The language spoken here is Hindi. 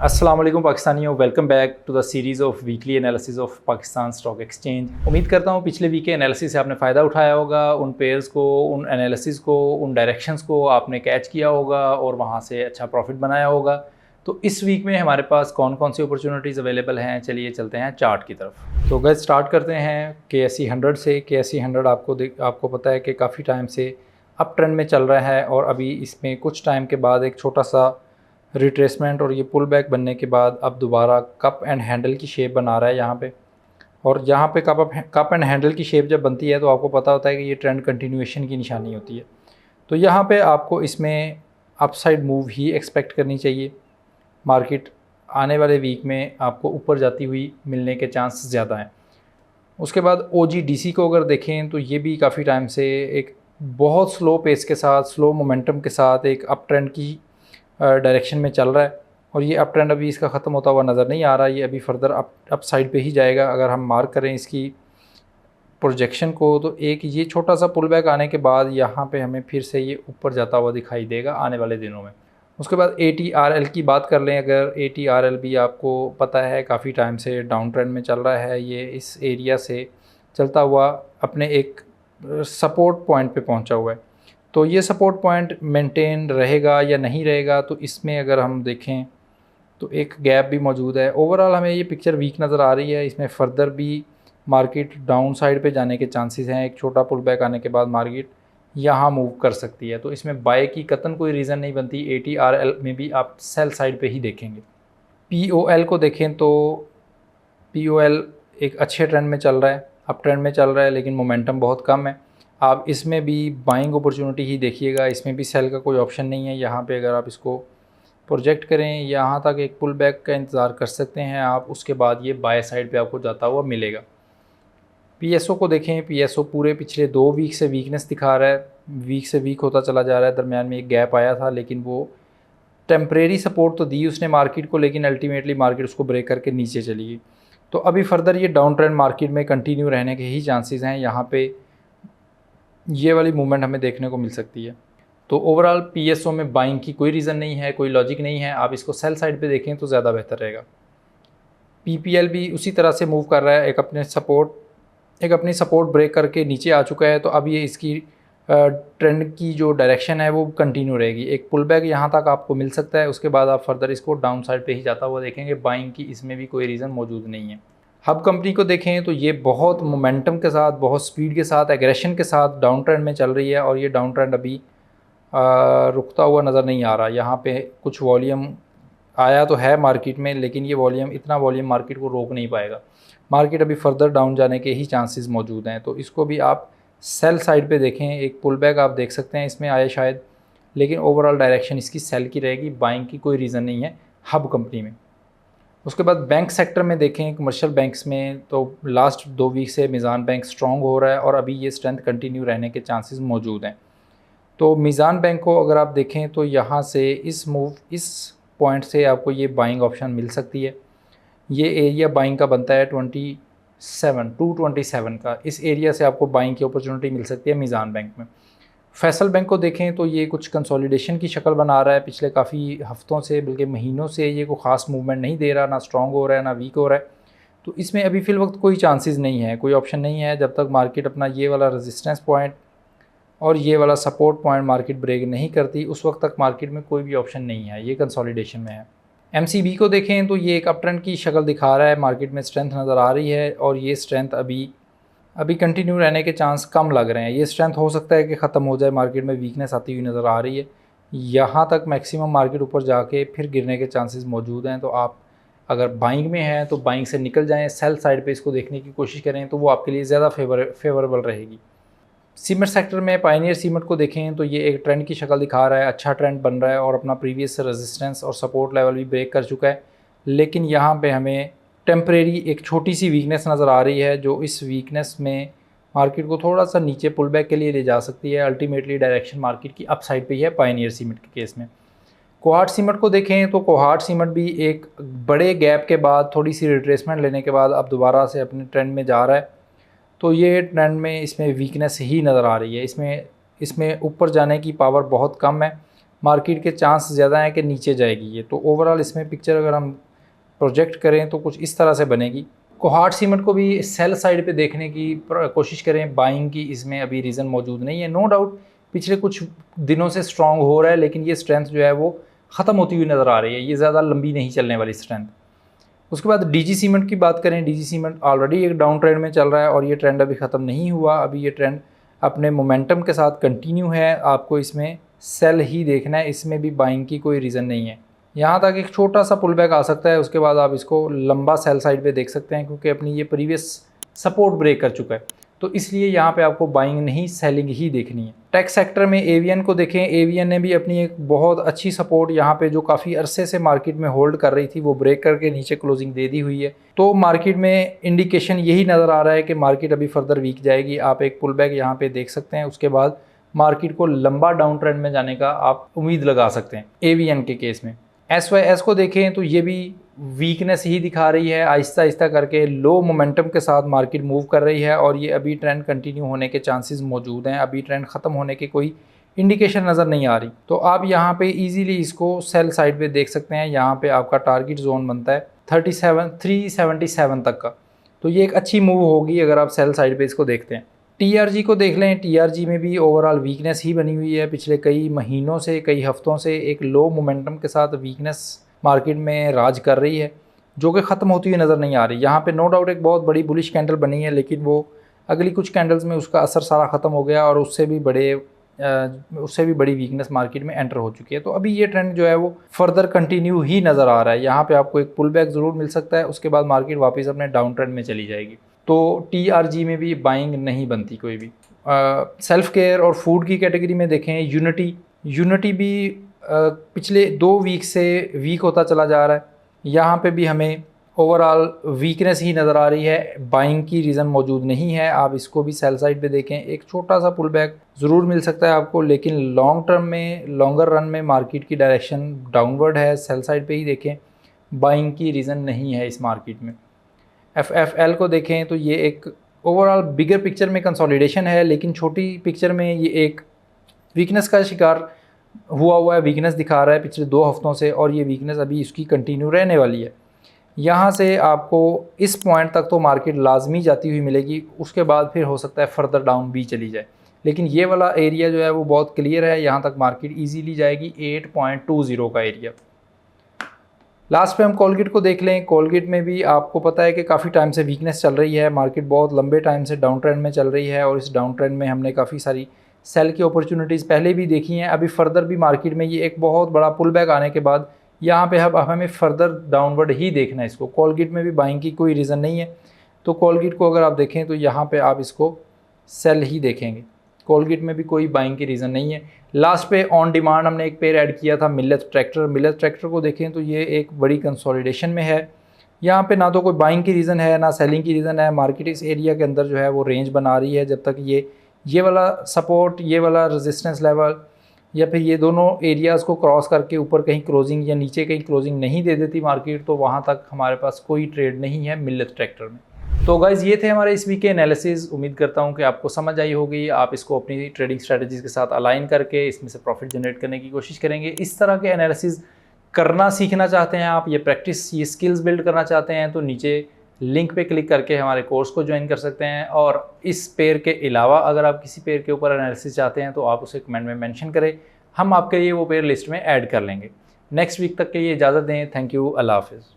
अस्सलाम वालेकुम पाकिस्तानियों, welcome back to the series of weekly analysis of Pakistan stock exchange. उम्मीद करता हूँ पिछले वीक के एनालिसिस से आपने फ़ायदा उठाया होगा, उन पेयर्स को, उन एनालिसिस को, उन डायरेक्शंस को आपने कैच किया होगा और वहाँ से अच्छा प्रॉफिट बनाया होगा। तो इस वीक में हमारे पास कौन कौन सी अपॉर्चुनिटीज़ अवेलेबल हैं, चलिए चलते हैं चार्ट की तरफ। तो गैस स्टार्ट करते हैं KSE 100 से। KSE 100 आपको पता है कि काफ़ी टाइम से अप ट्रेंड में चल रहा है और अभी इसमें कुछ टाइम के बाद एक छोटा सा रिट्रेसमेंट और ये पुल बैक बनने के बाद अब दोबारा कप एंड हैंडल की शेप बना रहा है यहाँ पे। और यहाँ पे कप एंड हैंडल की शेप जब बनती है तो आपको पता होता है कि ये ट्रेंड कंटिन्यूएशन की निशानी होती है। तो यहाँ पे आपको इसमें अपसाइड मूव ही एक्सपेक्ट करनी चाहिए। मार्केट आने वाले वीक में आपको ऊपर जाती हुई मिलने के चांस ज़्यादा हैं। उसके बाद OGDC को अगर देखें तो ये भी काफ़ी टाइम से एक बहुत स्लो पेस के साथ, स्लो मोमेंटम के साथ एक अप ट्रेंड की डायरेक्शन में चल रहा है और ये अप ट्रेंड अभी इसका ख़त्म होता हुआ नज़र नहीं आ रहा। ये अभी फर्दर अप साइड पे ही जाएगा। अगर हम मार्क करें इसकी प्रोजेक्शन को तो एक ये छोटा सा पुल बैक आने के बाद यहाँ पे हमें फिर से ये ऊपर जाता हुआ दिखाई देगा आने वाले दिनों में। उसके बाद ATRL की बात कर लें, अगर ATRL भी आपको पता है काफ़ी टाइम से डाउन ट्रेंड में चल रहा है। ये इस एरिया से चलता हुआ अपने एक सपोर्ट पॉइंट पे पहुंचा हुआ है। तो ये सपोर्ट पॉइंट मेंटेन रहेगा या नहीं रहेगा, तो इसमें अगर हम देखें तो एक गैप भी मौजूद है। ओवरऑल हमें ये पिक्चर वीक नज़र आ रही है। इसमें फर्दर भी मार्केट डाउन साइड पे जाने के चांसेस हैं। एक छोटा पुल बैक आने के बाद मार्केट यहाँ मूव कर सकती है, तो इसमें बाय की कतन कोई रीज़न नहीं बनती। ATRL में भी आप सेल साइड पे ही देखेंगे। POL को देखें तो POL एक अच्छे ट्रेंड में चल रहा है, अप ट्रेंड में चल रहा है, लेकिन मोमेंटम बहुत कम है। आप इसमें भी बाइंग अपॉर्चुनिटी ही देखिएगा, इसमें भी सेल का कोई ऑप्शन नहीं है। यहाँ पे अगर आप इसको प्रोजेक्ट करें यहाँ तक एक पुल बैक का इंतज़ार कर सकते हैं आप, उसके बाद ये बाय साइड पे आपको जाता हुआ मिलेगा। PSO को देखें, PSO पूरे पिछले 2 वीक से वीकनेस दिखा रहा है, वीक से वीक होता चला जा रहा है। दरमियान में एक गैप आया था लेकिन वो टेम्परेरी सपोर्ट तो दी उसने मार्केट को, लेकिन अल्टीमेटली मार्केट उसको ब्रेक करके नीचे चली गई। तो अभी फर्दर ये डाउन ट्रेंड मार्केट में कंटिन्यू रहने के ही चांसेस हैं। यहाँ पे ये वाली मूवमेंट हमें देखने को मिल सकती है। तो ओवरऑल PSO में बाइंग की कोई रीज़न नहीं है, कोई लॉजिक नहीं है। आप इसको सेल साइड पे देखें तो ज़्यादा बेहतर रहेगा। PPL भी उसी तरह से मूव कर रहा है, एक अपनी सपोर्ट ब्रेक करके नीचे आ चुका है। तो अब ये इसकी ट्रेंड की जो डायरेक्शन है वो कंटिन्यू रहेगी। एक पुल बैक यहाँ तक आपको मिल सकता है, उसके बाद आप फर्दर इसको डाउन साइड पे ही जाता हुआ देखेंगे। बाइंग की इसमें भी कोई रीज़न मौजूद नहीं है। हब कंपनी को देखें तो ये बहुत मोमेंटम के साथ, बहुत स्पीड के साथ, एग्रेशन के साथ डाउन ट्रेंड में चल रही है और ये डाउन ट्रेंड अभी रुकता हुआ नज़र नहीं आ रहा। यहाँ पे कुछ वॉल्यूम आया तो है मार्केट में, लेकिन ये इतना वॉल्यूम मार्केट को रोक नहीं पाएगा। मार्केट अभी फर्दर डाउन जाने के ही चांसेस मौजूद हैं। तो इसको भी आप सेल साइड पे देखें। एक पुल बैक आप देख सकते हैं इसमें आए शायद, लेकिन ओवरऑल डायरेक्शन इसकी सेल की रहेगी। बाइंग की कोई रीज़न नहीं है हब कंपनी में। उसके बाद बैंक सेक्टर में देखें, कमर्शियल बैंक्स में तो लास्ट 2 वीक से मीज़ान बैंक स्ट्रॉन्ग हो रहा है और अभी ये स्ट्रेंथ कंटिन्यू रहने के चांसेस मौजूद हैं। तो मीज़ान बैंक को अगर आप देखें तो यहाँ से इस पॉइंट से आपको ये बाइंग ऑप्शन मिल सकती है। ये एरिया बाइंग का बनता है 227 का। इस एरिया से आपको बाइंग की अपॉर्चुनिटी मिल सकती है मीज़ान बैंक में। फैसल बैंक को देखें तो ये कुछ कंसोलिडेशन की शक्ल बना रहा है पिछले काफ़ी हफ्तों से, बल्कि महीनों से। ये कोई ख़ास मूवमेंट नहीं दे रहा, ना स्ट्रॉन्ग हो रहा है ना वीक हो रहा है। तो इसमें अभी फ़िल वक्त कोई चांसेस नहीं है, कोई ऑप्शन नहीं है। जब तक मार्केट अपना ये वाला रेजिस्टेंस पॉइंट और ये वाला सपोर्ट पॉइंट मार्केट ब्रेक नहीं करती, उस वक्त तक मार्केट में कोई भी ऑप्शन नहीं है, ये कंसोलिडेशन में है। MCB को देखें तो ये एक अप ट्रेंड की शक्ल दिखा रहा है, मार्केट में स्ट्रेंथ नज़र आ रही है और ये स्ट्रेंथ अभी कंटिन्यू रहने के चांस कम लग रहे हैं। ये स्ट्रेंथ हो सकता है कि ख़त्म हो जाए, मार्केट में वीकनेस आती हुई नज़र आ रही है। यहाँ तक मैक्सिमम मार्केट ऊपर जाके फिर गिरने के चांसेस मौजूद हैं। तो आप अगर बाइंग में हैं तो बाइंग से निकल जाएं, सेल साइड पे इसको देखने की कोशिश करें तो वो आपके लिए ज़्यादा फेवरेबल रहेगी। सीमेंट सेक्टर में पायनियर सीमेंट को देखें तो ये एक ट्रेंड की शक्ल दिखा रहा है, अच्छा ट्रेंड बन रहा है और अपना प्रीवियस रेजिस्टेंस और सपोर्ट लेवल भी ब्रेक कर चुका है। लेकिन यहाँ पे हमें टेम्परेरी एक छोटी सी वीकनेस नज़र आ रही है, जो इस वीकनेस में मार्केट को थोड़ा सा नीचे पुल बैक के लिए ले जा सकती है। अल्टीमेटली डायरेक्शन मार्केट की अप साइड पे ही है पायनियर सीमेंट के केस में। कोहाट सीमेंट को देखें तो कोहाट सीमेंट भी एक बड़े गैप के बाद, थोड़ी सी रिट्रेसमेंट लेने के बाद अब दोबारा से अपने ट्रेंड में जा रहा है। तो ये ट्रेंड में इसमें वीकनेस ही नज़र आ रही है। इसमें ऊपर जाने की पावर बहुत कम है। मार्केट के चांस ज़्यादा हैं कि नीचे जाएगी ये। तो ओवरऑल इसमें पिक्चर अगर हम प्रोजेक्ट करें तो कुछ इस तरह से बनेगी। कोहार्ट सीमेंट को भी सेल साइड पे देखने की कोशिश करें, बाइंग की इसमें अभी रीज़न मौजूद नहीं है। नो डाउट पिछले कुछ दिनों से स्ट्रॉन्ग हो रहा है, लेकिन ये स्ट्रेंथ जो है वो ख़त्म होती हुई नज़र आ रही है, ये ज़्यादा लंबी नहीं चलने वाली स्ट्रेंथ। उसके बाद डीजी सीमेंट की बात करें, डीजी सीमेंट ऑलरेडी एक डाउन ट्रेंड में चल रहा है और ये ट्रेंड अभी ख़त्म नहीं हुआ, अभी ये ट्रेंड अपने मोमेंटम के साथ कंटिन्यू है। आपको इसमें सेल ही देखना है, इसमें भी बाइंग की कोई रीज़न नहीं है। यहाँ तक एक छोटा सा पुल बैक आ सकता है, उसके बाद आप इसको लंबा सेल साइड पे देख सकते हैं, क्योंकि अपनी ये प्रीवियस सपोर्ट ब्रेक कर चुका है। तो इसलिए यहाँ पे आपको बाइंग नहीं सेलिंग ही देखनी है। टेक सेक्टर में एवीएन को देखें, एवीएन ने भी अपनी एक बहुत अच्छी सपोर्ट यहाँ पे जो काफ़ी अरसे से मार्केट में होल्ड कर रही थी वो ब्रेक करके नीचे क्लोजिंग दे दी हुई है। तो मार्केट में इंडिकेशन यही नज़र आ रहा है कि मार्केट अभी फर्दर वीक जाएगी। आप एक पुल बैक यहाँ पे देख सकते हैं, उसके बाद मार्केट को लंबा डाउन ट्रेंड में जाने का आप उम्मीद लगा सकते हैं एवीएन के केस में। SYS को देखें तो ये भी वीकनेस ही दिखा रही है, आहिस्ता आहिस्ता करके लो मोमेंटम के साथ मार्केट मूव कर रही है और ये अभी ट्रेंड कंटिन्यू होने के चांसेस मौजूद हैं। अभी ट्रेंड ख़त्म होने की कोई इंडिकेशन नज़र नहीं आ रही। तो आप यहाँ पे इजीली इसको सेल साइड पे देख सकते हैं। यहाँ पे आपका टारगेट जोन बनता है 377 तक का, तो ये एक अच्छी मूव होगी अगर आप सेल साइड पे इसको देखते हैं। TRG को देख लें, TRG में भी ओवरऑल वीकनेस ही बनी हुई है। पिछले कई महीनों से, कई हफ्तों से एक लो मोमेंटम के साथ वीकनेस मार्केट में राज कर रही है, जो कि ख़त्म होती हुई नज़र नहीं आ रही। यहाँ पे नो डाउट एक बहुत बड़ी बुलिश कैंडल बनी है, लेकिन वो अगली कुछ कैंडल्स में उसका असर सारा ख़त्म हो गया और उससे भी बड़ी वीकनेस मार्केट में एंटर हो चुकी है। तो अभी ये ट्रेंड जो है वो फर्दर कंटिन्यू ही नज़र आ रहा है। यहाँ पे आपको एक पुल बैक ज़रूर मिल सकता है, उसके बाद मार्केट वापस अपने डाउन ट्रेंड में चली जाएगी। तो TRG में भी बाइंग नहीं बनती कोई भी। सेल्फ केयर और फूड की कैटेगरी में देखें, यूनिटी भी पिछले 2 वीक से वीक होता चला जा रहा है। यहाँ पे भी हमें ओवरऑल वीकनेस ही नज़र आ रही है, बाइंग की रीज़न मौजूद नहीं है। आप इसको भी सेल साइड पे देखें, एक छोटा सा पुल बैक ज़रूर मिल सकता है आपको, लेकिन लॉन्ग टर्म में, लॉन्गर रन में मार्केट की डायरेक्शन डाउनवर्ड है। सेल साइड पे ही देखें, बाइंग की रीज़न नहीं है इस मार्केट में। FFL को देखें तो ये एक ओवरऑल बिगर पिक्चर में कंसोलिडेशन है, लेकिन छोटी पिक्चर में ये एक वीकनेस का शिकार हुआ है, वीकनेस दिखा रहा है पिछले 2 हफ्तों से और ये वीकनेस अभी इसकी कंटिन्यू रहने वाली है। यहाँ से आपको इस पॉइंट तक तो मार्केट लाजमी जाती हुई मिलेगी, उसके बाद फिर हो सकता है फर्दर डाउन भी चली जाए, लेकिन ये वाला एरिया जो है वो बहुत क्लियर है। यहाँ तक मार्केट ईजीली जाएगी 8.20 का एरिया। लास्ट पे हम कोलगेट को देख लें। कोलगेट में भी आपको पता है कि काफ़ी टाइम से वीकनेस चल रही है, मार्केट बहुत लंबे टाइम से डाउन ट्रेंड में चल रही है और इस डाउन ट्रेंड में हमने काफ़ी सारी सेल की अपॉर्चुनिटीज़ पहले भी देखी हैं। अभी फर्दर भी मार्केट में ये एक बहुत बड़ा पुल बैक आने के बाद यहाँ पे अब हमें फर्दर डाउनवर्ड ही देखना है इसको। कोलगेट में भी बाइंग की कोई रीज़न नहीं है, तो कोलगेट को अगर आप देखें तो यहाँ पे आप इसको सेल ही देखेंगे। कोलगेट में भी कोई बाइंग की रीज़न नहीं है। लास्ट पे ऑन डिमांड हमने एक पेयर ऐड किया था मिलेट ट्रैक्टर को देखें तो ये एक बड़ी कंसोलिडेशन में है। यहाँ पे ना तो कोई बाइंग की रीज़न है ना सेलिंग की रीज़न है। मार्केट इस एरिया के अंदर जो है वो रेंज बना रही है, जब तक ये वाला सपोर्ट, ये वाला रेजिस्टेंस लेवल या फिर ये दोनों एरियाज़ को क्रॉस करके ऊपर कहीं क्लोजिंग या नीचे कहीं क्लोजिंग नहीं दे देती मार्केट, तो वहाँ तक हमारे पास कोई ट्रेड नहीं है मिलेट ट्रैक्टर में। तो गाइज़ ये थे हमारे इस वीक के एनालिसिस। उम्मीद करता हूँ कि आपको समझ आई होगी। आप इसको अपनी ट्रेडिंग स्ट्रेटजीज़ के साथ अलाइन करके इसमें से प्रॉफिट जनरेट करने की कोशिश करेंगे। इस तरह के एनालिसिस करना सीखना चाहते हैं आप, ये प्रैक्टिस, ये स्किल्स बिल्ड करना चाहते हैं, तो नीचे लिंक पे क्लिक करके हमारे कोर्स को ज्वाइन कर सकते हैं। और इस पेयर के अलावा अगर आप किसी पेयर के ऊपर एनालिसिस चाहते हैं तो आप उसे कमेंट में मेंशन करें, हम आपके लिए वो पेयर लिस्ट में ऐड कर लेंगे। नेक्स्ट वीक तक के लिए इजाज़त दें। थैंक यू, अल्लाह हाफिज़।